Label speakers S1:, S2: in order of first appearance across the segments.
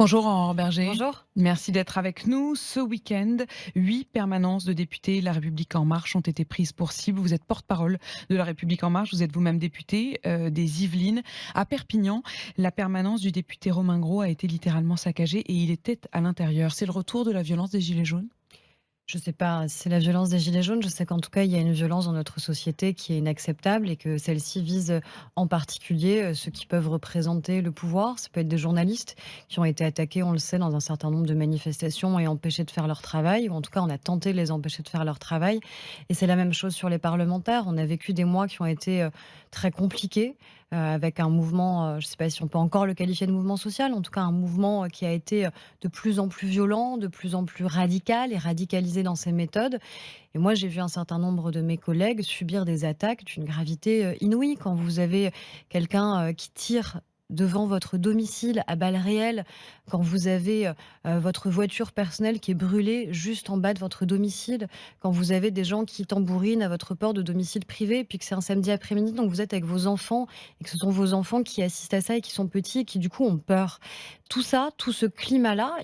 S1: Bonjour Aurore Berger,
S2: Bonjour.
S1: merci d'être avec nous. Ce week-end, 8 permanences de députés La République En Marche ont été prises pour cible. Vous êtes porte-parole de La République En Marche, vous êtes vous-même député des Yvelines. À Perpignan, la permanence du député Romain Gros a été littéralement saccagée et il était à l'intérieur. C'est le retour de la violence des Gilets jaunes?
S2: Je ne sais pas si c'est la violence des gilets jaunes. Je sais qu'en tout cas, il y a une violence dans notre société qui est inacceptable et que celle-ci vise en particulier ceux qui peuvent représenter le pouvoir. Ça peut être des journalistes qui ont été attaqués, on le sait, dans un certain nombre de manifestations et empêchés de faire leur travail, ou en tout cas, on a tenté de les empêcher de faire leur travail. Et c'est la même chose sur les parlementaires. On a vécu des mois qui ont été très compliqués, avec un mouvement, je ne sais pas si on peut encore le qualifier de mouvement social, en tout cas un mouvement qui a été de plus en plus violent, de plus en plus radical et radicalisé dans ses méthodes. Et moi, j'ai vu un certain nombre de mes collègues subir des attaques d'une gravité inouïe. Quand vous avez quelqu'un qui tire devant votre domicile à balles réelles, quand vous avez votre voiture personnelle qui est brûlée juste en bas de votre domicile, quand vous avez des gens qui tambourinent à votre porte de domicile privé, puis que c'est un samedi après-midi, donc vous êtes avec vos enfants, et que ce sont vos enfants qui assistent à ça et qui sont petits et qui du coup ont peur. Tout ça, tout ce climat-là,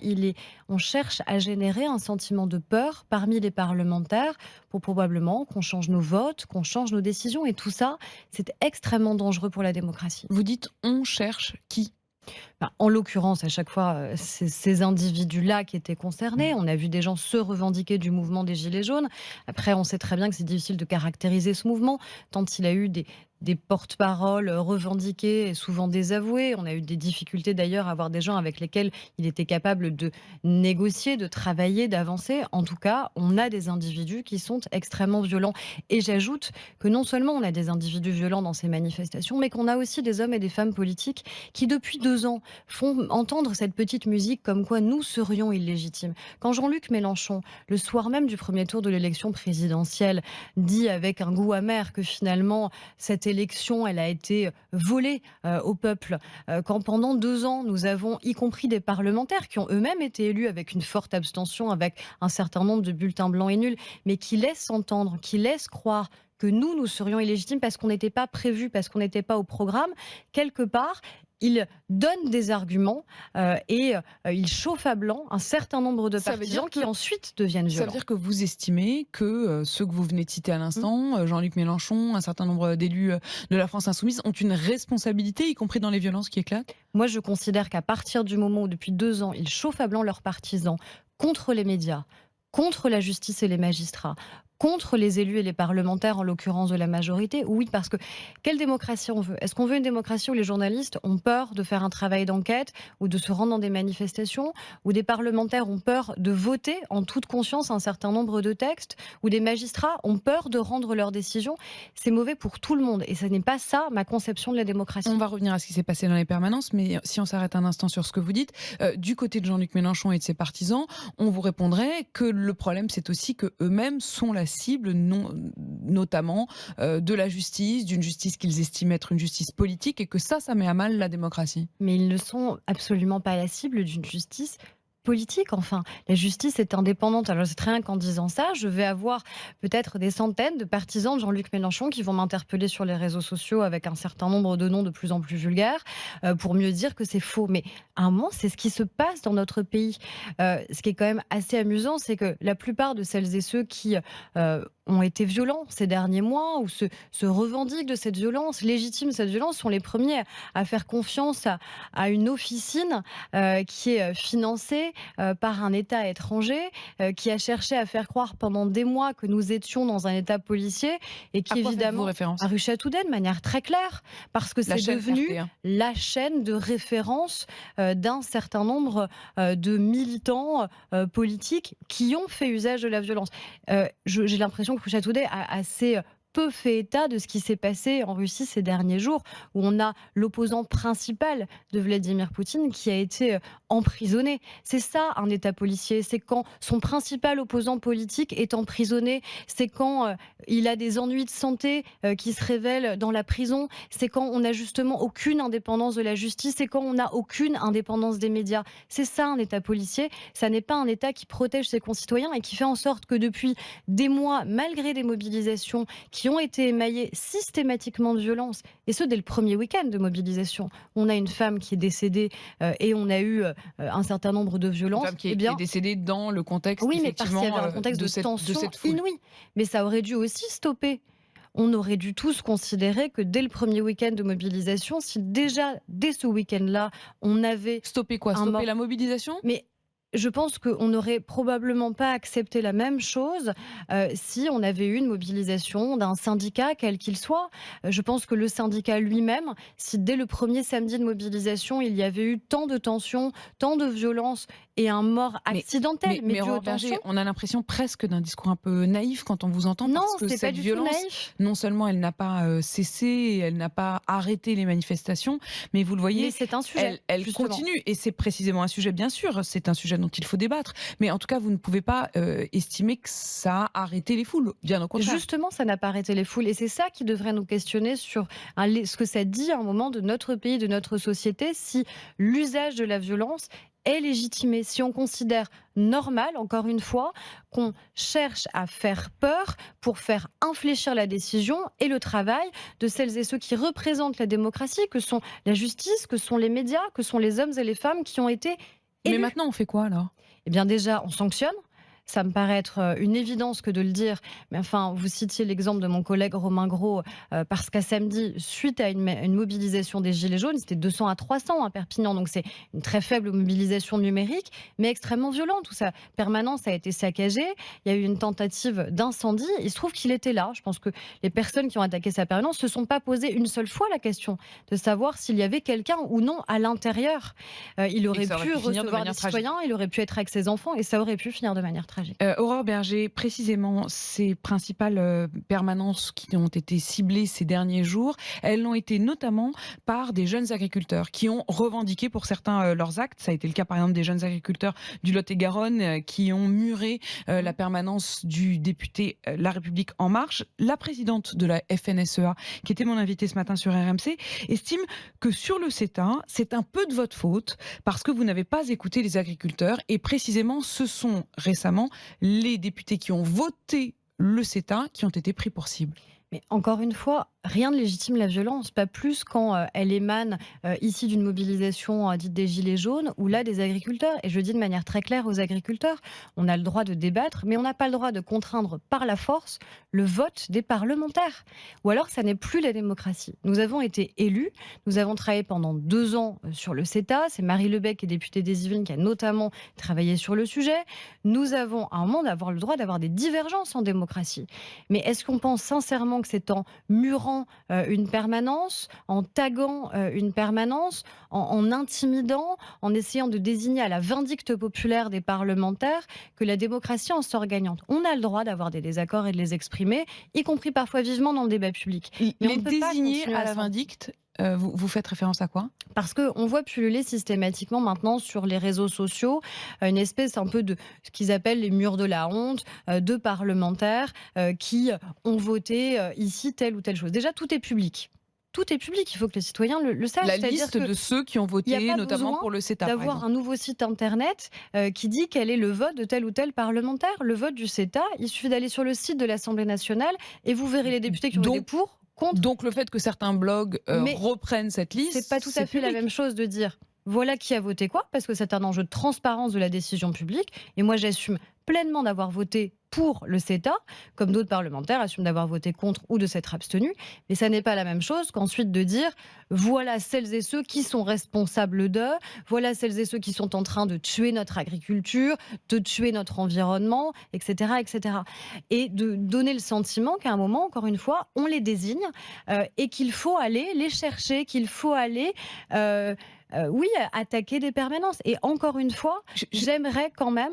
S2: on cherche à générer un sentiment de peur parmi les parlementaires pour probablement qu'on change nos votes, qu'on change nos décisions. Et tout ça, c'est extrêmement dangereux pour la démocratie.
S1: Vous dites on cherche qui?
S2: Enfin, en l'occurrence, à chaque fois, c'est ces individus-là qui étaient concernés. On a vu des gens se revendiquer du mouvement des Gilets jaunes. Après, on sait très bien que c'est difficile de caractériser ce mouvement, tant il a eu des porte-paroles revendiqués et souvent désavoués. On a eu des difficultés d'ailleurs à avoir des gens avec lesquels il était capable de négocier, de travailler, d'avancer. En tout cas, on a des individus qui sont extrêmement violents. Et j'ajoute que non seulement on a des individus violents dans ces manifestations, mais qu'on a aussi des hommes et des femmes politiques qui, depuis 2 ans, font entendre cette petite musique comme quoi nous serions illégitimes. Quand Jean-Luc Mélenchon, le soir même du premier tour de l'élection présidentielle, dit avec un goût amer que finalement cette élection, elle a été volée au peuple, quand pendant 2 ans, nous avons, y compris des parlementaires qui ont eux-mêmes été élus avec une forte abstention, avec un certain nombre de bulletins blancs et nuls, mais qui laissent entendre, qui laissent croire que nous serions illégitimes parce qu'on n'était pas prévu, parce qu'on n'était pas au programme, quelque part, il donne des arguments et il chauffe à blanc un certain nombre de
S1: Ça veut dire
S2: partisans
S1: que
S2: qui ensuite deviennent
S1: Ça veut
S2: violents.
S1: dire que vous estimez que ceux que vous venez de citer à
S2: Mmh.
S1: l'instant, Jean-Luc Mélenchon, un certain nombre d'élus de la France insoumise, ont une responsabilité, y compris dans les violences qui éclatent?
S2: Moi, je considère qu'à partir du moment où, depuis 2 ans, ils chauffent à blanc leurs partisans contre les médias, contre la justice et les magistrats, contre les élus et les parlementaires, en l'occurrence de la majorité, oui, parce que quelle démocratie on veut? Est-ce qu'on veut une démocratie où les journalistes ont peur de faire un travail d'enquête ou de se rendre dans des manifestations, où des parlementaires ont peur de voter en toute conscience un certain nombre de textes, où des magistrats ont peur de rendre leurs décisions? C'est mauvais pour tout le monde et ce n'est pas ça ma conception de la
S1: On
S2: démocratie.
S1: va revenir à ce qui s'est passé dans les permanences, mais si on s'arrête un instant sur ce que vous dites, du côté de Jean-Luc Mélenchon et de ses partisans, on vous répondrait que le problème, c'est aussi que eux-mêmes sont la cible, notamment de la justice, d'une justice qu'ils estiment être une justice politique, et que ça met à mal la démocratie.
S2: Mais ils ne sont absolument pas la cible d'une justice politique, enfin. La justice est indépendante. Alors, c'est très bien qu'en disant ça, je vais avoir peut-être des centaines de partisans de Jean-Luc Mélenchon qui vont m'interpeller sur les réseaux sociaux avec un certain nombre de noms de plus en plus vulgaires pour mieux dire que c'est faux. Mais à un moment, c'est ce qui se passe dans notre pays. Ce qui est quand même assez amusant, c'est que la plupart de celles et ceux qui ont été violents ces derniers mois ou se revendiquent de cette violence, légitiment cette violence, sont les premiers à faire confiance à une officine qui est financée par un État étranger, qui a cherché à faire croire pendant des mois que nous étions dans un État policier et
S1: À
S2: qui
S1: quoi faites-vous
S2: évidemment a
S1: référence?
S2: rue Châteaudet de manière très claire, parce que
S1: La
S2: c'est
S1: chaîne
S2: devenu
S1: RT1.
S2: la chaîne de référence d'un certain nombre de militants politiques qui ont fait usage de la violence. J'ai l'impression que rue Châteaudet a assez peu fait état de ce qui s'est passé en Russie ces derniers jours, où on a l'opposant principal de Vladimir Poutine qui a été emprisonné. C'est ça un État policier, c'est quand son principal opposant politique est emprisonné, c'est quand il a des ennuis de santé qui se révèlent dans la prison, c'est quand on n'a justement aucune indépendance de la justice, c'est quand on n'a aucune indépendance des médias. C'est ça un État policier, ça n'est pas un État qui protège ses concitoyens et qui fait en sorte que depuis des mois, malgré des mobilisations qui qui ont été émaillés systématiquement de violence, et ce dès le premier week-end de mobilisation. On a une femme qui est décédée et on a eu un certain nombre de
S1: Une
S2: violences.
S1: femme qui
S2: Eh
S1: est
S2: bien,
S1: décédée dans le contexte
S2: oui, mais parce qu'il y
S1: effectivement
S2: avait un contexte de
S1: de
S2: tension
S1: cette foule.
S2: inouïe. Mais ça aurait dû aussi stopper. On aurait dû tous considérer que dès le premier week-end de mobilisation, si déjà, dès ce week-end-là, on avait
S1: Stopper quoi?
S2: un
S1: Stopper
S2: mort.
S1: la mobilisation?
S2: Mais je pense qu'on n'aurait probablement pas accepté la même chose si on avait eu une mobilisation d'un syndicat, quel qu'il soit. Je pense que le syndicat lui-même, si dès le premier samedi de mobilisation, il y avait eu tant de tensions, tant de violences et un mort
S1: Mais
S2: accidentel, mais
S1: mais
S2: dû aux
S1: Aurore Berger,
S2: tensions,
S1: on a l'impression presque d'un discours un peu naïf quand on vous entend
S2: non,
S1: parce que
S2: c'est pas
S1: cette
S2: du tout
S1: violence,
S2: naïf.
S1: non seulement elle n'a pas, cessé, elle n'a pas arrêté les manifestations, mais vous le
S2: Mais
S1: voyez,
S2: c'est un sujet,
S1: elle
S2: justement.
S1: continue et c'est précisément un sujet, bien sûr, c'est un sujet dont il faut débattre. Mais en tout cas, vous ne pouvez pas, estimer que ça a arrêté les foules, bien au contraire.
S2: Justement, ça n'a pas arrêté les foules. Et c'est ça qui devrait nous questionner sur ce que ça dit à un moment de notre pays, de notre société, si l'usage de la violence est légitimé. Si on considère normal, encore une fois, qu'on cherche à faire peur pour faire infléchir la décision et le travail de celles et ceux qui représentent la démocratie, que sont la justice, que sont les médias, que sont les hommes et les femmes qui ont été
S1: Mais
S2: élus.
S1: maintenant, on fait quoi alors?
S2: Eh bien déjà, on sanctionne. Ça me paraît être une évidence que de le dire. Mais enfin, vous citiez l'exemple de mon collègue Romain Gros, parce qu'à samedi, suite à une mobilisation des Gilets jaunes, c'était 200 à 300 à Perpignan. Donc c'est une très faible mobilisation numérique, mais extrêmement violente, où sa permanence a été saccagée. Il y a eu une tentative d'incendie. Il se trouve qu'il était là. Je pense que les personnes qui ont attaqué sa permanence ne se sont pas posé une seule fois la question de savoir s'il y avait quelqu'un ou non à l'intérieur. Il
S1: Et que
S2: aurait
S1: ça aurait
S2: pu
S1: pu finir de
S2: recevoir des
S1: manière tragique.
S2: citoyens, il aurait pu être avec ses enfants et ça aurait pu finir de manière tragique.
S1: Aurore Berger, précisément, ces principales, permanences qui ont été ciblées ces derniers jours, elles l'ont été notamment par des jeunes agriculteurs qui ont revendiqué pour certains, leurs actes. Ça a été le cas, par exemple, des jeunes agriculteurs du Lot-et-Garonne, qui ont muré, la permanence du député, La République en marche. La présidente de la FNSEA, qui était mon invitée ce matin sur RMC, estime que sur le CETA, c'est un peu de votre faute parce que vous n'avez pas écouté les agriculteurs et précisément, ce sont récemment les députés qui ont voté le CETA qui ont été pris pour cible.
S2: Mais encore une fois, rien ne légitime la violence, pas plus quand elle émane ici d'une mobilisation dite des Gilets jaunes ou là des agriculteurs. Et je dis de manière très claire aux agriculteurs, on a le droit de débattre, mais on n'a pas le droit de contraindre par la force le vote des parlementaires. Ou alors ça n'est plus la démocratie. Nous avons été élus, nous avons travaillé pendant 2 ans sur le CETA, c'est Marie Lebec, qui est députée des Yvelines, qui a notamment travaillé sur le sujet. Nous avons à un moment d'avoir le droit d'avoir des divergences en démocratie. Mais est-ce qu'on pense sincèrement que c'est en murant une permanence, en taguant une permanence, en intimidant, en essayant de désigner à la vindicte populaire des parlementaires que la démocratie en sort gagnante? On a le droit d'avoir des désaccords et de les exprimer, y compris parfois vivement dans le débat public. Mais on
S1: Les
S2: ne peut pas
S1: désigner
S2: continuer
S1: à la
S2: s'en-
S1: vindicte, vous faites référence à quoi?
S2: Parce qu'on voit pulluler systématiquement maintenant sur les réseaux sociaux une espèce un peu de ce qu'ils appellent les murs de la honte de parlementaires qui ont voté ici telle ou telle chose. Déjà, tout est public. Tout est public, il faut que les citoyens le sachent.
S1: La
S2: C'est-à-dire
S1: liste
S2: que
S1: de ceux qui ont
S2: il n'y a
S1: voté
S2: pas
S1: notamment
S2: besoin
S1: pour le CETA, par
S2: d'avoir
S1: exemple.
S2: un nouveau site internet qui dit quel est le vote de tel ou tel parlementaire. Le vote du CETA, il suffit d'aller sur le site de l'Assemblée nationale et vous verrez les députés qui ont voté
S1: Donc
S2: pour, contre.
S1: donc le fait que certains blogs,
S2: Mais
S1: reprennent cette liste,
S2: c'est pas tout à fait la
S1: public.
S2: même chose de dire voilà qui a voté quoi, parce que c'est un enjeu de transparence de la décision publique. Et moi, j'assume pleinement d'avoir voté pour le CETA, comme d'autres parlementaires assument d'avoir voté contre ou de s'être abstenus. Mais ça n'est pas la même chose qu'ensuite de dire voilà celles et ceux qui sont responsables d'eux, voilà celles et ceux qui sont en train de tuer notre agriculture, de tuer notre environnement, etc., etc. Et de donner le sentiment qu'à un moment, encore une fois, on les désigne et qu'il faut aller les chercher, qu'il faut aller oui, attaquer des permanences. Et encore une fois, j'aimerais quand même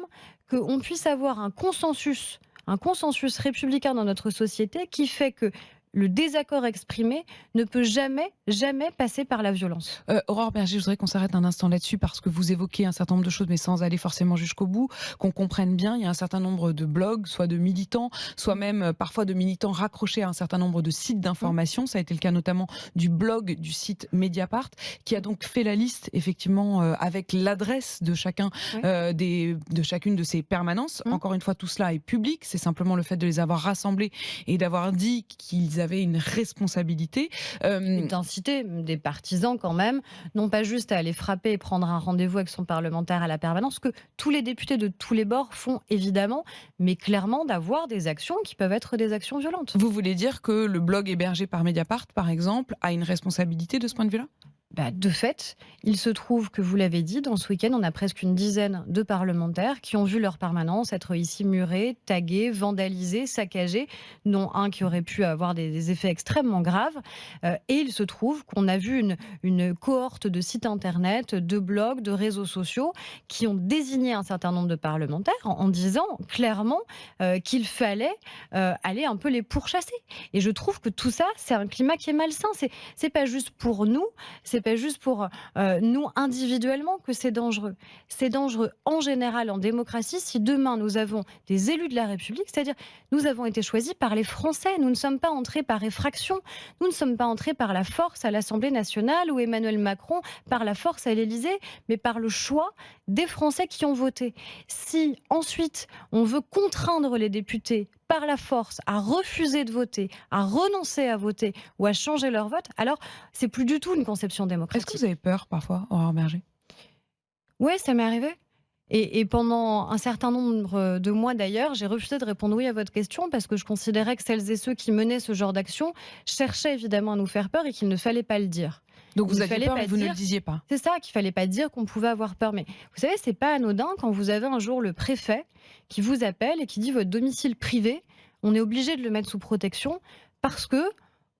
S2: qu'on puisse avoir un consensus républicain dans notre société qui fait que le désaccord exprimé ne peut jamais, jamais passer par la violence.
S1: Aurore Berger, je voudrais qu'on s'arrête un instant là-dessus parce que vous évoquez un certain nombre de choses, mais sans aller forcément jusqu'au bout, qu'on comprenne bien. Il y a un certain nombre de blogs, soit de militants, soit même parfois de militants raccrochés à un certain nombre de sites
S2: Mmh.
S1: d'information. Ça a été le cas notamment du blog du site Mediapart, qui a donc fait la liste, effectivement, avec l'adresse de chacun
S2: Oui.
S1: de chacune de ces permanences.
S2: Mmh.
S1: Encore une fois, tout cela est public. C'est simplement le fait de les avoir rassemblés et d'avoir dit qu'ils avaient une responsabilité.
S2: Et
S1: Euh,
S2: d'inciter des partisans quand même, non pas juste à aller frapper et prendre un rendez-vous avec son parlementaire à la permanence, que tous les députés de tous les bords font évidemment, mais clairement d'avoir des actions qui peuvent être des actions violentes.
S1: Vous voulez dire que le blog hébergé par Mediapart, par exemple, a une responsabilité de ce point de vue-là?
S2: Bah, de fait, il se trouve que vous l'avez dit, dans ce week-end, on a presque une dizaine de parlementaires qui ont vu leur permanence être ici murée, taguée, vandalisée, saccagée, dont un qui aurait pu avoir des effets extrêmement graves. Et il se trouve qu'on a vu une cohorte de sites internet, de blogs, de réseaux sociaux qui ont désigné un certain nombre de parlementaires en disant clairement qu'il fallait aller un peu les pourchasser. Et je trouve que tout ça, c'est un climat qui est malsain. C'est pas juste pour nous, c'est pas juste pour nous individuellement que c'est dangereux. C'est dangereux en général en démocratie si demain nous avons des élus de la République, c'est-à-dire nous avons été choisis par les Français. Nous ne sommes pas entrés par effraction. Nous ne sommes pas entrés par la force à l'Assemblée nationale ou Emmanuel Macron par la force à l'Élysée, mais par le choix des Français qui ont voté. Si ensuite on veut contraindre les députés par la force à refuser de voter, à renoncer à voter ou à changer leur vote, alors c'est plus du tout une conception
S1: Est-ce que vous
S2: démocratique.
S1: avez peur parfois, Aurore Berger?
S2: Ouais, ça m'est arrivé. Et pendant un certain nombre de mois d'ailleurs, j'ai refusé de répondre oui à votre question parce que je considérais que celles et ceux qui menaient ce genre d'action cherchaient évidemment à nous faire peur et qu'il ne fallait pas le dire.
S1: Donc
S2: Il
S1: vous
S2: ne
S1: aviez
S2: fallait
S1: peur, mais
S2: pas
S1: vous ne le
S2: dire,
S1: disiez pas?
S2: c'est ça, qu'il fallait pas dire qu'on pouvait avoir peur. Mais vous savez, c'est pas anodin quand vous avez un jour le préfet qui vous appelle et qui dit votre domicile privé, on est obligé de le mettre sous protection parce que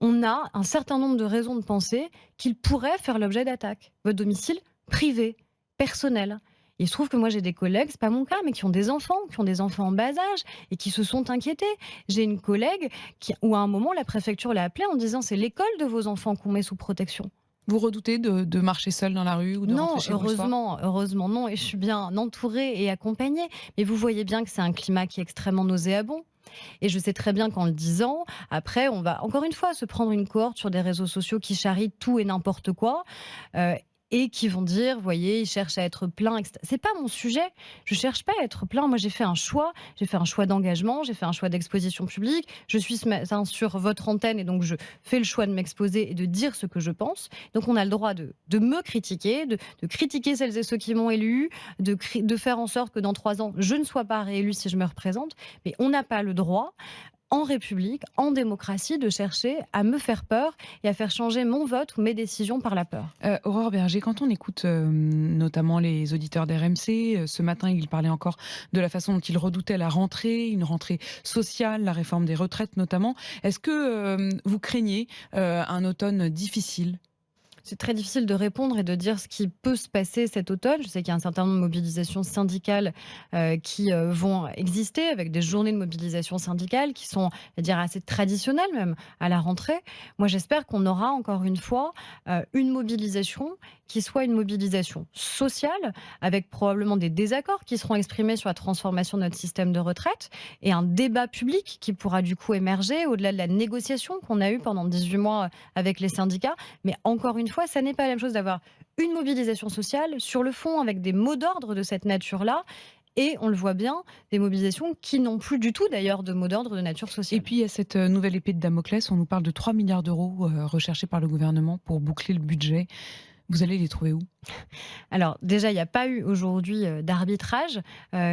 S2: on a un certain nombre de raisons de penser qu'il pourrait faire l'objet d'attaques. Votre domicile privé, personnel. Il se trouve que moi j'ai des collègues, c'est pas mon cas, mais qui ont des enfants en bas âge et qui se sont inquiétés. J'ai une collègue où à un moment la préfecture l'a appelée en disant c'est l'école de vos enfants qu'on met sous protection.
S1: Vous redoutez de marcher seul dans la rue ou de rentrer
S2: Non,
S1: chez vous le soir?
S2: heureusement non, et je suis bien entourée et accompagnée. Mais vous voyez bien que c'est un climat qui est extrêmement nauséabond. Et je sais très bien qu'en le disant, après, on va encore une fois se prendre une cohorte sur des réseaux sociaux qui charrient tout et n'importe quoi. euh, et qui vont dire, voyez, ils cherchent à être pleins, etc. C'est pas mon sujet. Je cherche pas à être plein. Moi, j'ai fait un choix. J'ai fait un choix d'engagement. J'ai fait un choix d'exposition publique. Je suis ce matin sur votre antenne et donc je fais le choix de m'exposer et de dire ce que je pense. Donc, on a le droit de me critiquer, de critiquer celles et ceux qui m'ont élu, de faire en sorte que dans 3 ans, je ne sois pas réélue si je me représente. Mais on n'a pas le droit en République, en démocratie, de chercher à me faire peur et à faire changer mon vote ou mes décisions par la peur.
S1: Aurore Berger, quand on écoute, notamment les auditeurs d'RMC, ce matin, ils parlaient encore de la façon dont ils redoutaient la rentrée, une rentrée sociale, la réforme des retraites notamment. Est-ce que, vous craignez, un automne difficile?
S2: C'est très difficile de répondre et de dire ce qui peut se passer cet automne. Je sais qu'il y a un certain nombre de mobilisations syndicales qui vont exister, avec des journées de mobilisation syndicale qui sont, à dire, assez traditionnelles même à la rentrée. Moi, j'espère qu'on aura encore une fois une mobilisation qui soit une mobilisation sociale, avec probablement des désaccords qui seront exprimés sur la transformation de notre système de retraite et un débat public qui pourra du coup émerger au-delà de la négociation qu'on a eue pendant 18 mois avec les syndicats. Mais encore une fois, ça n'est pas la même chose d'avoir une mobilisation sociale sur le fond avec des mots d'ordre de cette nature-là. Et on le voit bien, des mobilisations qui n'ont plus du tout d'ailleurs de mots d'ordre de nature
S1: Et
S2: sociale.
S1: puis il y a cette, nouvelle épée de Damoclès, on nous parle de 3 milliards d'euros, recherchés par le gouvernement pour boucler le budget. Vous allez les trouver où?
S2: Alors déjà, il n'y a pas eu aujourd'hui d'arbitrage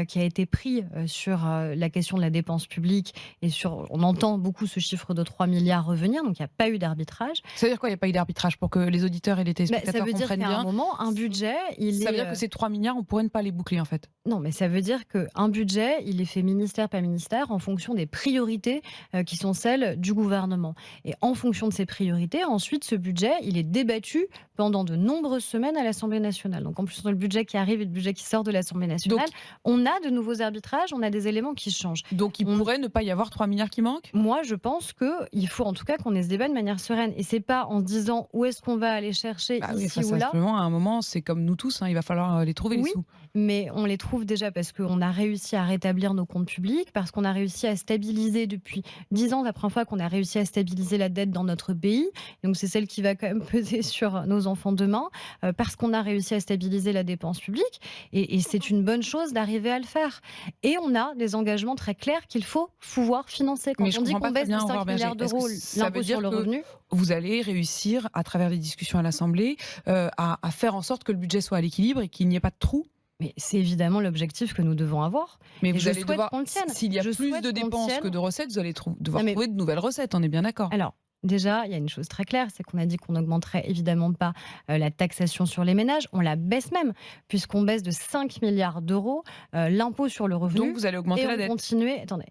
S2: qui a été pris sur la question de la dépense publique et sur, on entend beaucoup ce chiffre de 3 milliards revenir, donc il n'y a pas eu d'arbitrage.
S1: Ça veut dire quoi, il n'y a pas eu d'arbitrage? Pour que les auditeurs et les
S2: Ça
S1: téléspectateurs
S2: veut dire
S1: comprennent
S2: qu'à un
S1: bien,
S2: moment, un budget, il
S1: ça veut
S2: est...
S1: dire que ces 3 milliards, on pourrait ne pas les boucler, en fait?
S2: Non, mais ça veut dire qu'un budget, il est fait ministère par ministère en fonction des priorités qui sont celles du gouvernement. Et en fonction de ces priorités, ensuite, ce budget, il est débattu pendant de nombreuses semaines à l'Assemblée nationale. Donc en plus, entre le budget qui arrive et le budget qui sort de l'Assemblée
S1: Donc
S2: nationale, on a de nouveaux arbitrages, on a des éléments qui changent.
S1: il
S2: On
S1: pourrait ne pas y avoir 3 milliards qui manquent?
S2: Moi, je pense qu'il faut en tout cas qu'on ait ce débat de manière sereine et c'est pas en se disant où est-ce qu'on va aller chercher
S1: Bah oui,
S2: ici
S1: enfin
S2: ou là.
S1: simplement à un moment, c'est comme nous tous, hein, il va falloir, les trouver les
S2: Oui,
S1: sous.
S2: mais on les trouve déjà parce qu'on a réussi à rétablir nos comptes publics, parce qu'on a réussi à stabiliser depuis 10 ans, la première fois qu'on a réussi à stabiliser la dette dans notre pays. Donc c'est celle qui va quand même peser sur nos enfants demain, parce qu'on a réussi à stabiliser la dépense publique et c'est une bonne chose d'arriver à le faire. Et on a des engagements très clairs qu'il faut pouvoir financer.
S1: Mais
S2: Quand
S1: je
S2: on dit
S1: comprends
S2: qu'on
S1: pas très
S2: baisse de
S1: bien, Aurore
S2: 5
S1: Berger.
S2: milliards
S1: Est-ce que
S2: d'euros
S1: ça veut
S2: l'impôt sur
S1: dire
S2: le
S1: que
S2: revenu.
S1: vous allez réussir, à travers les discussions à l'Assemblée, à faire en sorte que le budget soit à l'équilibre et qu'il n'y ait pas de trou?
S2: Mais c'est évidemment l'objectif que nous devons avoir
S1: Mais
S2: et
S1: vous
S2: je
S1: allez
S2: souhaite
S1: devoir,
S2: qu'on le tienne.
S1: s'il y a
S2: Je
S1: plus
S2: souhaite
S1: de
S2: qu'on le
S1: dépenses
S2: tienne.
S1: que de recettes, vous allez devoir
S2: Non mais
S1: trouver de nouvelles recettes, on est bien d'accord?
S2: alors, déjà, il y a une chose très claire, c'est qu'on a dit qu'on n'augmenterait évidemment pas la taxation sur les ménages. On la baisse même, puisqu'on baisse de 5 milliards d'euros l'impôt sur le
S1: Donc
S2: revenu.
S1: vous allez augmenter la dette?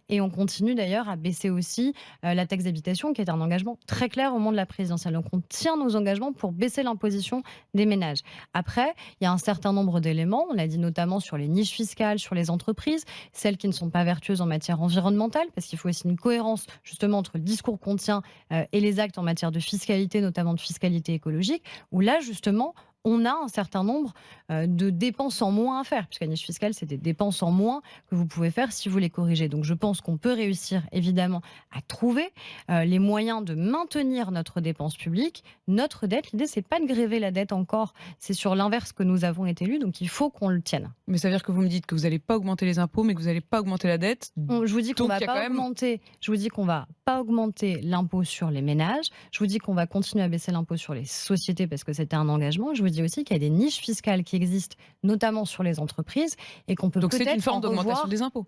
S2: Et on continue d'ailleurs à baisser aussi la taxe d'habitation, qui est un engagement très clair au moment de la présidentielle. Donc on tient nos engagements pour baisser l'imposition des ménages. Après, il y a un certain nombre d'éléments, on l'a dit notamment sur les niches fiscales, sur les entreprises, celles qui ne sont pas vertueuses en matière environnementale, parce qu'il faut aussi une cohérence justement entre le discours qu'on tient et les actes en matière de fiscalité, notamment de fiscalité écologique, où là, justement, on a un certain nombre de dépenses en moins à faire, puisque la niche fiscale, c'est des dépenses en moins que vous pouvez faire si vous les corrigez. Donc je pense qu'on peut réussir, évidemment, à trouver les moyens de maintenir notre dépense publique, notre dette. L'idée, c'est pas de gréver la dette encore, c'est sur l'inverse que nous avons été élus, donc il faut qu'on le tienne.
S1: Mais ça veut dire que vous me dites que vous n'allez pas augmenter les impôts, mais que vous n'allez pas augmenter la dette.
S2: Je vous dis qu'on
S1: Donc
S2: va
S1: il y a quand
S2: pas
S1: même.
S2: augmenter. Je vous dis qu'on va pas augmenter l'impôt sur les ménages. Je vous dis qu'on va continuer à baisser l'impôt sur les sociétés parce que c'était un engagement. Je vous dis aussi qu'il y a des niches fiscales qui existent, notamment sur les entreprises, et qu'on peut
S1: Donc c'est une
S2: peut-être
S1: forme
S2: en
S1: d'augmentation
S2: revoir.
S1: des impôts.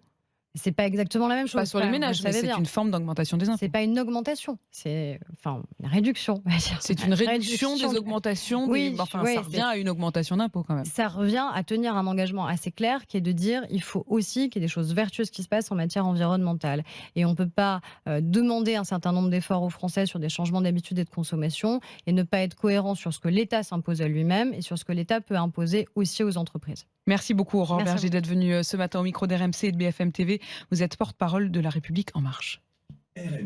S2: C'est pas exactement la même chose.
S1: Pas sur les
S2: Vous le
S1: ménages, mais
S2: savez
S1: c'est
S2: bien.
S1: une forme d'augmentation des impôts.
S2: C'est pas une augmentation, c'est enfin une réduction. On va dire.
S1: C'est une réduction des
S2: de-
S1: augmentations.
S2: Oui,
S1: Enfin,
S2: oui,
S1: ça revient à une augmentation d'impôts quand même.
S2: ça revient à tenir un engagement assez clair qui est de dire il faut aussi qu'il y ait des choses vertueuses qui se passent en matière environnementale. Et on ne peut pas demander un certain nombre d'efforts aux Français sur des changements d'habitudes et de consommation et ne pas être cohérent sur ce que l'État s'impose à lui-même et sur ce que l'État peut imposer aussi aux entreprises.
S1: Merci beaucoup, Aurore
S2: Merci à
S1: Berger,
S2: vous.
S1: d'être venue ce matin au micro d'RMC et de BFM TV. Vous êtes porte-parole de La République En Marche.